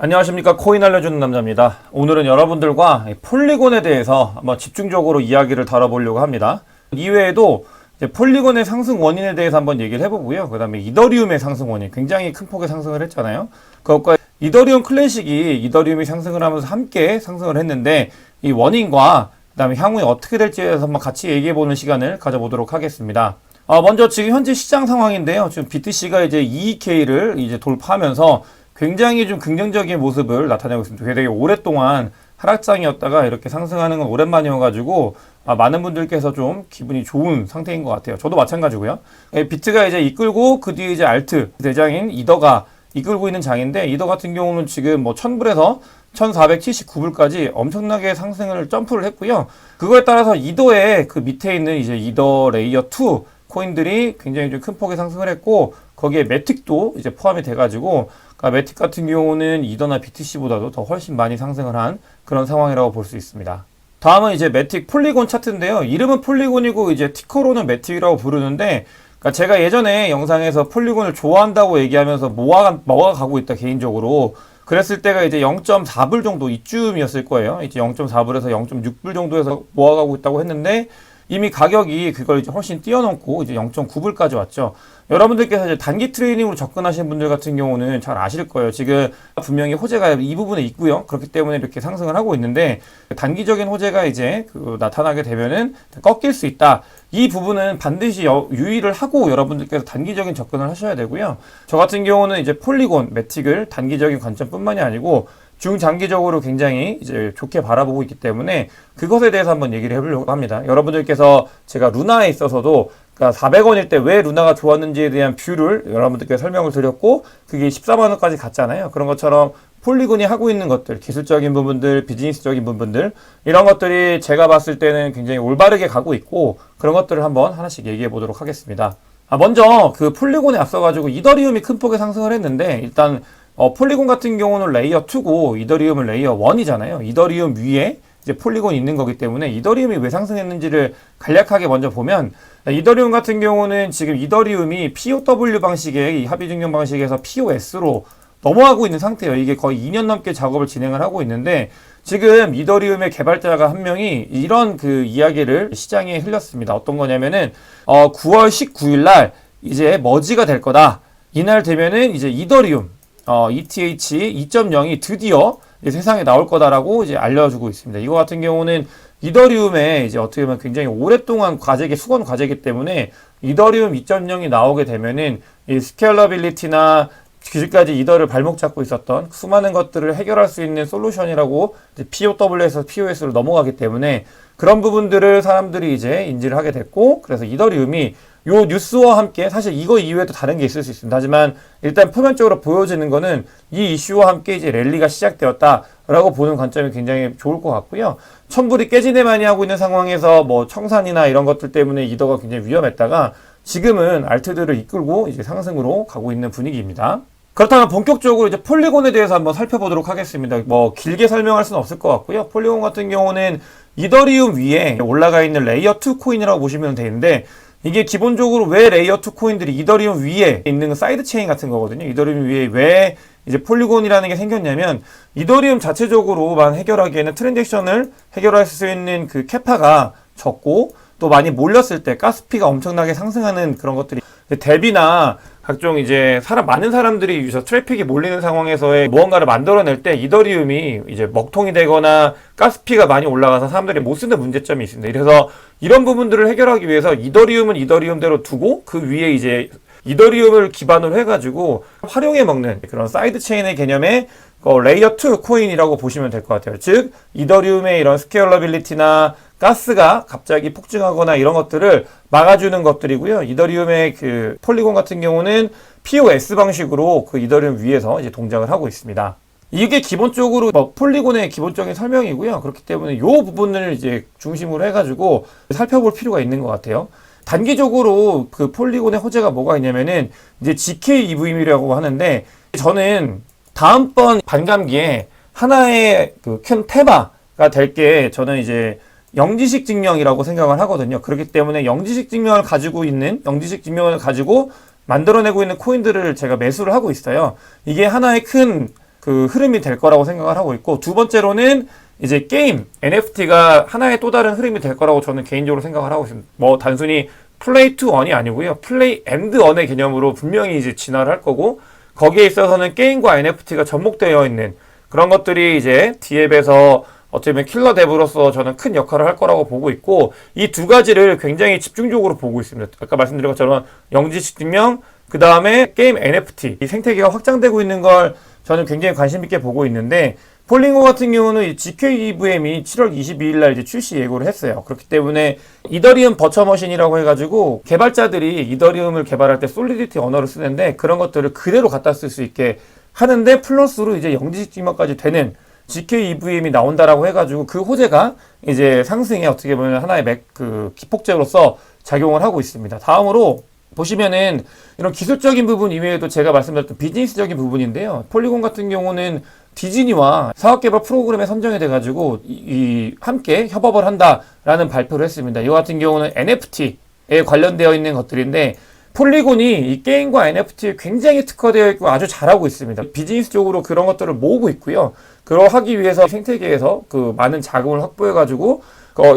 안녕하십니까. 코인 알려주는 남자입니다. 오늘은 여러분들과 폴리곤에 대해서 한번 집중적으로 이야기를 다뤄보려고 합니다. 이외에도 폴리곤의 상승 원인에 대해서 한번 얘기를 해보고요. 그 다음에 이더리움의 상승 원인, 굉장히 큰 폭의 상승을 했잖아요. 그것과 이더리움 클래식이 이더리움이 상승을 하면서 함께 상승을 했는데 이 원인과 그 다음에 향후에 어떻게 될지에 대해서 한번 같이 얘기해보는 시간을 가져보도록 하겠습니다. 먼저 지금 현재 시장 상황인데요. 지금 BTC가 이제 2EK를 이제 돌파하면서 굉장히 좀 긍정적인 모습을 나타내고 있습니다. 되게 오랫동안 하락장이었다가 이렇게 상승하는 건 오랜만이어가지고 많은 분들께서 좀 기분이 좋은 상태인 것 같아요. 저도 마찬가지고요. 비트가 이제 이끌고 그 뒤에 이제 알트 대장인 이더가 이끌고 있는 장인데 이더 같은 경우는 지금 뭐 1000불에서 1479불까지 엄청나게 상승을 점프를 했고요. 그거에 따라서 이더의 그 밑에 있는 이제 이더 레이어 2 코인들이 굉장히 좀 큰 폭의 상승을 했고 거기에 매틱도 이제 포함이 돼가지고 매틱 같은 경우는 이더나 BTC보다도 더 훨씬 많이 상승을 한 그런 상황이라고 볼 수 있습니다. 다음은 이제 매틱 폴리곤 차트인데요. 이름은 폴리곤이고 이제 티커로는 매틱이라고 부르는데 제가 예전에 영상에서 폴리곤을 좋아한다고 얘기하면서 뭐가 가고 있다 개인적으로 그랬을 때가 이제 0.4불 정도 이쯤이었을 거예요. 이제 0.4불에서 0.6불 정도에서 모아가고 있다고 했는데 이미 가격이 그걸 이제 훨씬 뛰어넘고 이제 0.9불까지 왔죠. 여러분들께서 이제 단기 트레이딩으로 접근하신 분들 같은 경우는 잘 아실 거예요. 지금 분명히 호재가 이 부분에 있고요. 그렇기 때문에 이렇게 상승을 하고 있는데 단기적인 호재가 이제 나타나게 되면은 꺾일 수 있다. 이 부분은 반드시 유의를 하고 여러분들께서 단기적인 접근을 하셔야 되고요. 저 같은 경우는 이제 폴리곤, 매틱을 단기적인 관점뿐만이 아니고 중장기적으로 굉장히 이제 좋게 바라보고 있기 때문에 그것에 대해서 한번 얘기를 해보려고 합니다. 여러분들께서 제가 루나에 있어서도 400원일 때 왜 루나가 좋았는지에 대한 뷰를 여러분들께 설명을 드렸고 그게 14만원까지 갔잖아요. 그런 것처럼 폴리곤이 하고 있는 것들, 기술적인 부분들, 비즈니스적인 부분들 이런 것들이 제가 봤을 때는 굉장히 올바르게 가고 있고 그런 것들을 한번 하나씩 얘기해 보도록 하겠습니다. 먼저 그 폴리곤에 앞서가지고 이더리움이 큰 폭의 상승을 했는데 일단 폴리곤 같은 경우는 레이어 2고 이더리움은 레이어 1이잖아요. 이더리움 위에 이제 폴리곤이 있는 거기 때문에 이더리움이 왜 상승했는지를 간략하게 먼저 보면 이더리움 같은 경우는 지금 이더리움이 POW 방식의 이 합의증명 방식에서 POS로 넘어가고 있는 상태예요. 이게 거의 2년 넘게 작업을 진행을 하고 있는데 지금 이더리움의 개발자가 한 명이 이런 그 이야기를 시장에 흘렸습니다. 어떤 거냐면은 9월 19일 날 이제 머지가 될 거다. 이날 되면은 이제 이더리움 ETH 2.0이 드디어 이제 세상에 나올 거다라고 이제 알려주고 있습니다. 이거 같은 경우는 이더리움에 이제 어떻게 보면 굉장히 오랫동안 수건 과제이기 때문에 이더리움 2.0이 나오게 되면은 이 스케일러빌리티나 지금까지 이더를 발목 잡고 있었던 수많은 것들을 해결할 수 있는 솔루션이라고 이제 POW에서 POS로 넘어가기 때문에 그런 부분들을 사람들이 이제 인지를 하게 됐고 그래서 이더리움이 요 뉴스와 함께 사실 이거 이외에도 다른 게 있을 수 있습니다. 하지만 일단 표면적으로 보여지는 거는 이 이슈와 함께 이제 랠리가 시작되었다라고 보는 관점이 굉장히 좋을 것 같고요. 천불이 깨지네 많이 하고 있는 상황에서 뭐 청산이나 이런 것들 때문에 이더가 굉장히 위험했다가 지금은 알트들을 이끌고 이제 상승으로 가고 있는 분위기입니다. 그렇다면 본격적으로 이제 폴리곤에 대해서 한번 살펴보도록 하겠습니다. 뭐 길게 설명할 수는 없을 것 같고요. 폴리곤 같은 경우는 이더리움 위에 올라가 있는 레이어 2 코인이라고 보시면 되는데 이게 기본적으로 왜 레이어 2 코인들이 이더리움 위에 있는 사이드 체인 같은 거거든요. 이더리움 위에 왜 이제 폴리곤이라는 게 생겼냐면 이더리움 자체적으로만 해결하기에는 트랜잭션을 해결할 수 있는 그 캐파가 적고 또 많이 몰렸을 때 가스피가 엄청나게 상승하는 그런 것들이 뎁이나 각종 이제 많은 사람들이 트래픽이 몰리는 상황에서의 무언가를 만들어낼 때 이더리움이 이제 먹통이 되거나 가스피가 많이 올라가서 사람들이 못 쓰는 문제점이 있습니다. 그래서 이런 부분들을 해결하기 위해서 이더리움은 이더리움대로 두고 그 위에 이제 이더리움을 기반으로 해가지고 활용해 먹는 그런 사이드 체인의 개념의 레이어 2 코인이라고 보시면 될 것 같아요. 즉 이더리움의 이런 스케일러빌리티나 가스가 갑자기 폭증하거나 이런 것들을 막아주는 것들이고요. 이더리움의 그 폴리곤 같은 경우는 POS 방식으로 그 이더리움 위에서 이제 동작을 하고 있습니다. 이게 기본적으로 폴리곤의 기본적인 설명이고요. 그렇기 때문에 이 부분을 이제 중심으로 해가지고 살펴볼 필요가 있는 것 같아요. 단기적으로 그 폴리곤의 호재가 뭐가 있냐면은 이제 GKEVM이라고 하는데 저는 다음번 반감기에 하나의 그 큰 테마가 될 게 저는 이제 영지식 증명이라고 생각을 하거든요. 그렇기 때문에 영지식 증명을 가지고 만들어내고 있는 코인들을 제가 매수를 하고 있어요. 이게 하나의 큰 그 흐름이 될 거라고 생각을 하고 있고, 두 번째로는 이제 게임, NFT가 하나의 또 다른 흐름이 될 거라고 저는 개인적으로 생각을 하고 있습니다. 뭐 단순히 플레이 투 언이 아니고요. 플레이 앤드 언의 개념으로 분명히 이제 진화를 할 거고, 거기에 있어서는 게임과 NFT가 접목되어 있는 그런 것들이 이제 D앱에서 어쩌면 킬러 앱으로서 저는 큰 역할을 할 거라고 보고 있고, 이 두 가지를 굉장히 집중적으로 보고 있습니다. 아까 말씀드린 것처럼 영지식 증명, 그 다음에 게임 NFT, 이 생태계가 확장되고 있는 걸 저는 굉장히 관심 있게 보고 있는데, 폴링고 같은 경우는 이 GKEVM이 7월 22일 날 이제 출시 예고를 했어요. 그렇기 때문에 이더리움 버처머신이라고 해가지고 개발자들이 이더리움을 개발할 때 솔리디티 언어를 쓰는데 그런 것들을 그대로 갖다 쓸 수 있게 하는데, 플러스로 이제 영지식 증명까지 되는 GKEVM이 나온다라고 해가지고 그 호재가 이제 상승에 어떻게 보면 하나의 기폭제로서 작용을 하고 있습니다. 다음으로 보시면은 이런 기술적인 부분 이외에도 제가 말씀드렸던 비즈니스적인 부분인데요. 폴리곤 같은 경우는 디즈니와 사업개발 프로그램에 선정이 돼가지고 함께 협업을 한다라는 발표를 했습니다. 이와 같은 경우는 NFT에 관련되어 있는 것들인데, 폴리곤이 이 게임과 NFT에 굉장히 특화되어 있고 아주 잘하고 있습니다. 비즈니스적으로 그런 것들을 모으고 있고요. 그러하기 위해서 생태계에서 그 많은 자금을 확보해가지고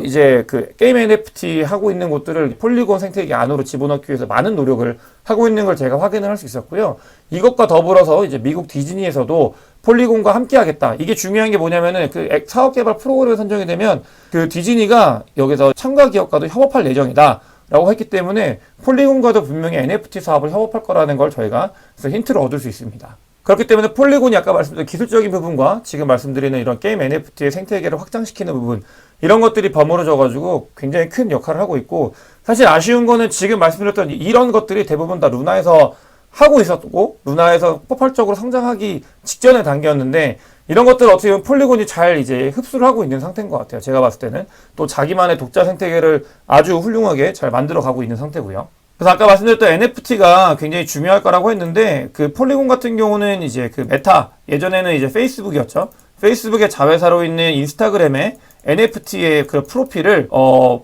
이제 그 게임 NFT 하고 있는 곳들을 폴리곤 생태계 안으로 집어넣기 위해서 많은 노력을 하고 있는 걸 제가 확인을 할 수 있었고요. 이것과 더불어서 이제 미국 디즈니에서도 폴리곤과 함께 하겠다. 이게 중요한 게 뭐냐면은 그 사업개발 프로그램에 선정이 되면 그 디즈니가 여기서 참가 기업과도 협업할 예정이다 라고 했기 때문에 폴리곤과도 분명히 NFT 사업을 협업할 거라는 걸 저희가 그래서 힌트를 얻을 수 있습니다. 그렇기 때문에 폴리곤이 아까 말씀드린 기술적인 부분과 지금 말씀드리는 이런 게임 NFT의 생태계를 확장시키는 부분, 이런 것들이 버무려져가지고 굉장히 큰 역할을 하고 있고, 사실 아쉬운 거는 지금 말씀드렸던 이런 것들이 대부분 다 루나에서 하고 있었고, 루나에서 폭발적으로 성장하기 직전의 단계였는데, 이런 것들을 어떻게 보면 폴리곤이 잘 이제 흡수를 하고 있는 상태인 것 같아요. 제가 봤을 때는. 또 자기만의 독자 생태계를 아주 훌륭하게 잘 만들어 가고 있는 상태고요. 그래서 아까 말씀드렸던 NFT가 굉장히 중요할 거라고 했는데, 그 폴리곤 같은 경우는 이제 그 메타, 예전에는 이제 페이스북이었죠. 페이스북의 자회사로 있는 인스타그램의 NFT의 그 프로필을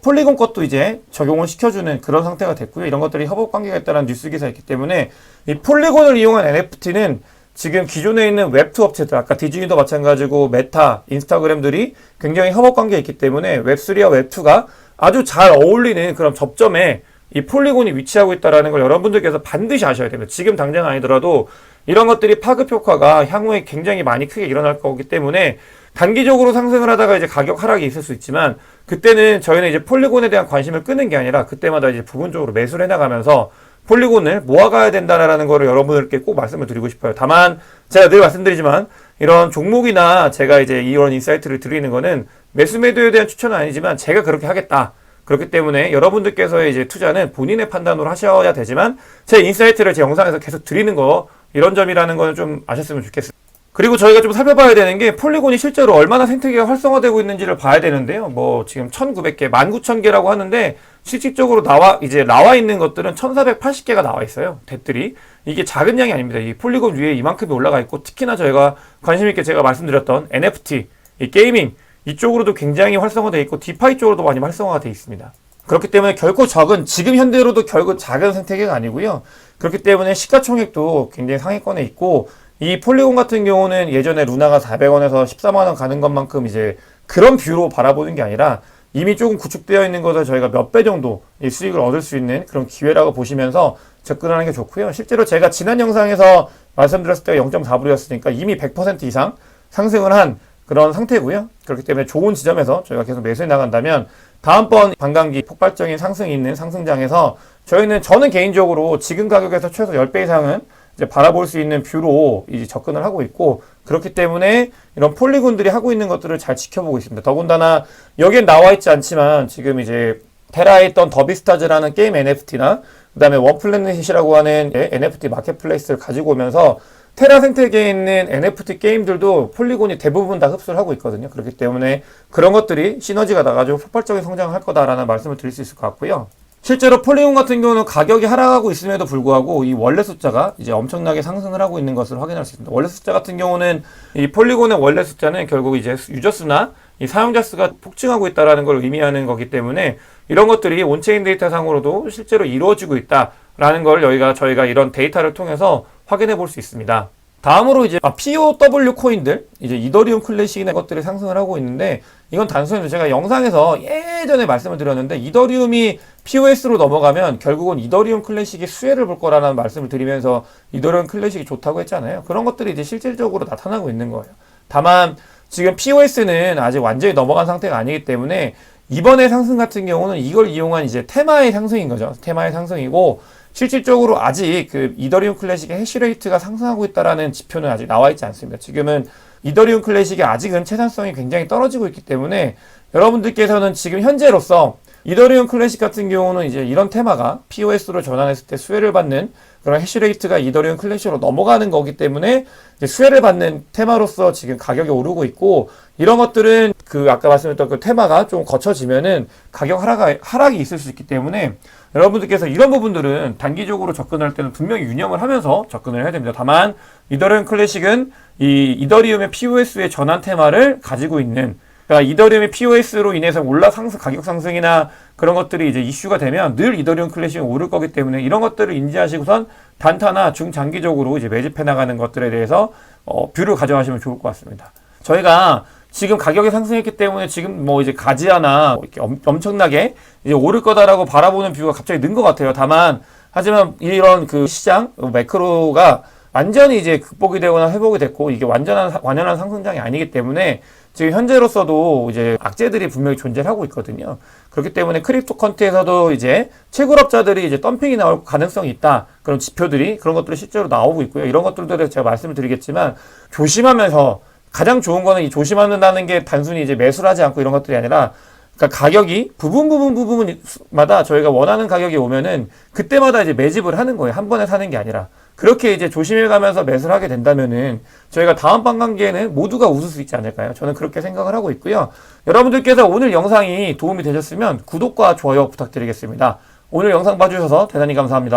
폴리곤 것도 이제 적용을 시켜주는 그런 상태가 됐고요. 이런 것들이 협업 관계가 있다는 뉴스 기사였기 때문에 이 폴리곤을 이용한 NFT는 지금 기존에 있는 웹2 업체들, 아까 디즈니도 마찬가지고 메타, 인스타그램들이 굉장히 협업 관계에 있기 때문에 웹3와 웹2가 아주 잘 어울리는 그런 접점에 이 폴리곤이 위치하고 있다는 걸 여러분들께서 반드시 아셔야 됩니다. 지금 당장 아니더라도 이런 것들이 파급 효과가 향후에 굉장히 많이 크게 일어날 거기 때문에 단기적으로 상승을 하다가 이제 가격 하락이 있을 수 있지만, 그때는 저희는 이제 폴리곤에 대한 관심을 끄는 게 아니라 그때마다 이제 부분적으로 매수를 해나가면서 폴리곤을 모아가야 된다라는 거를 여러분들께 꼭 말씀을 드리고 싶어요. 다만 제가 늘 말씀드리지만 이런 종목이나 제가 이제 이런 인사이트를 드리는 거는 매수 매도에 대한 추천은 아니지만 제가 그렇게 하겠다. 그렇기 때문에 여러분들께서의 이제 투자는 본인의 판단으로 하셔야 되지만, 제 인사이트를 제 영상에서 계속 드리는 거, 이런 점이라는 거는 좀 아셨으면 좋겠습니다. 그리고 저희가 좀 살펴봐야 되는 게 폴리곤이 실제로 얼마나 생태계가 활성화되고 있는지를 봐야 되는데요. 뭐 지금 1900개, 19,000개라고 하는데 실질적으로 나와 있는 것들은 1480개가 나와 있어요. 뎁들이. 이게 작은 양이 아닙니다. 이 폴리곤 위에 이만큼이 올라가 있고, 특히나 저희가 관심 있게 제가 말씀드렸던 NFT, 이 게이밍 이쪽으로도 굉장히 활성화되어 있고 디파이 쪽으로도 많이 활성화되어 있습니다. 그렇기 때문에 결코 지금 현대로도 결국 작은 생태계가 아니고요. 그렇기 때문에 시가총액도 굉장히 상위권에 있고, 이 폴리곤 같은 경우는 예전에 루나가 400원에서 14만원 가는 것만큼 이제 그런 뷰로 바라보는 게 아니라 이미 조금 구축되어 있는 것을 저희가 몇 배 정도 수익을 얻을 수 있는 그런 기회라고 보시면서 접근하는 게 좋고요. 실제로 제가 지난 영상에서 말씀드렸을 때가 0.4불이었으니까 이미 100% 이상 상승을 한 그런 상태고요. 그렇기 때문에 좋은 지점에서 저희가 계속 매수해 나간다면 다음번 반감기 폭발적인 상승이 있는 상승장에서 저는 개인적으로 지금 가격에서 최소 10배 이상은 이제 바라볼 수 있는 뷰로 이제 접근을 하고 있고, 그렇기 때문에 이런 폴리곤들이 하고 있는 것들을 잘 지켜보고 있습니다. 더군다나 여기엔 나와 있지 않지만 지금 이제 테라에 있던 더비스타즈라는 게임 NFT나 그 다음에 원플래닛이라고 하는 NFT 마켓플레이스를 가지고 오면서 테라 생태계에 있는 NFT 게임들도 폴리곤이 대부분 다 흡수를 하고 있거든요. 그렇기 때문에 그런 것들이 시너지가 나가지고 폭발적인 성장을 할 거다라는 말씀을 드릴 수 있을 것 같고요. 실제로 폴리곤 같은 경우는 가격이 하락하고 있음에도 불구하고 이 원래 숫자가 이제 엄청나게 상승을 하고 있는 것을 확인할 수 있습니다. 원래 숫자 같은 경우는 이 폴리곤의 원래 숫자는 결국 이제 유저 수나 이 사용자 수가 폭증하고 있다라는 걸 의미하는 거기 때문에 이런 것들이 온체인 데이터 상으로도 실제로 이루어지고 있다라는 걸 저희가 이런 데이터를 통해서 확인해 볼 수 있습니다. 다음으로 이제 POW 코인들, 이제 이더리움 클래식이나 것들이 상승을 하고 있는데, 이건 단순히 제가 영상에서 예전에 말씀을 드렸는데, 이더리움이 POS로 넘어가면 결국은 이더리움 클래식이 수혜를 볼 거라는 말씀을 드리면서 이더리움 클래식이 좋다고 했잖아요. 그런 것들이 이제 실질적으로 나타나고 있는 거예요. 다만 지금 POS는 아직 완전히 넘어간 상태가 아니기 때문에 이번에 상승 같은 경우는 이걸 이용한 이제 테마의 상승인 거죠. 테마의 상승이고, 실질적으로 아직 그 이더리움 클래식의 해시레이트가 상승하고 있다라는 지표는 아직 나와 있지 않습니다. 지금은 이더리움 클래식이 아직은 채산성이 굉장히 떨어지고 있기 때문에 여러분들께서는 지금 현재로서 이더리움 클래식 같은 경우는 이제 이런 테마가 POS로 전환했을 때 수혜를 받는 그런 해시레이트가 이더리움 클래식으로 넘어가는 거기 때문에 이제 수혜를 받는 테마로서 지금 가격이 오르고 있고, 이런 것들은 그 아까 말씀드렸던 그 테마가 좀 거쳐지면은 가격 하락이 있을 수 있기 때문에 여러분들께서 이런 부분들은 단기적으로 접근할 때는 분명히 유념을 하면서 접근을 해야 됩니다. 다만 이더리움 클래식은 이 이더리움의 POS의 전환 테마를 가지고 있는, 그러니까 이더리움의 POS로 인해서 가격 상승이나 그런 것들이 이제 이슈가 되면 늘 이더리움 클래식은 오를 거기 때문에 이런 것들을 인지하시고선 단타나 중장기적으로 이제 매집해 나가는 것들에 대해서 뷰를 가져가시면 좋을 것 같습니다. 저희가 지금 가격이 상승했기 때문에 지금 뭐 이제 가지아나 이렇게 엄청나게 이제 오를 거다라고 바라보는 뷰가 갑자기 는 것 같아요. 하지만 이런 그 시장 매크로가 완전히 이제 극복이 되거나 회복이 됐고, 이게 완연한 상승장이 아니기 때문에 지금 현재로서도 이제 악재들이 분명히 존재하고 있거든요. 그렇기 때문에 크립토 컨트에서도 이제 채굴업자들이 이제 덤핑이 나올 가능성이 있다. 그런 지표들이, 그런 것들이 실제로 나오고 있고요. 이런 것들도 대해서 제가 말씀을 드리겠지만, 조심하면서, 가장 좋은 거는 이 조심한다는 게 단순히 이제 매수를 하지 않고 이런 것들이 아니라, 그러니까 가격이 부분마다 저희가 원하는 가격이 오면은 그때마다 이제 매집을 하는 거예요. 한 번에 사는 게 아니라. 그렇게 이제 조심해 가면서 매수를 하게 된다면은 저희가 다음 반감기에는 모두가 웃을 수 있지 않을까요? 저는 그렇게 생각을 하고 있고요. 여러분들께서 오늘 영상이 도움이 되셨으면 구독과 좋아요 부탁드리겠습니다. 오늘 영상 봐주셔서 대단히 감사합니다.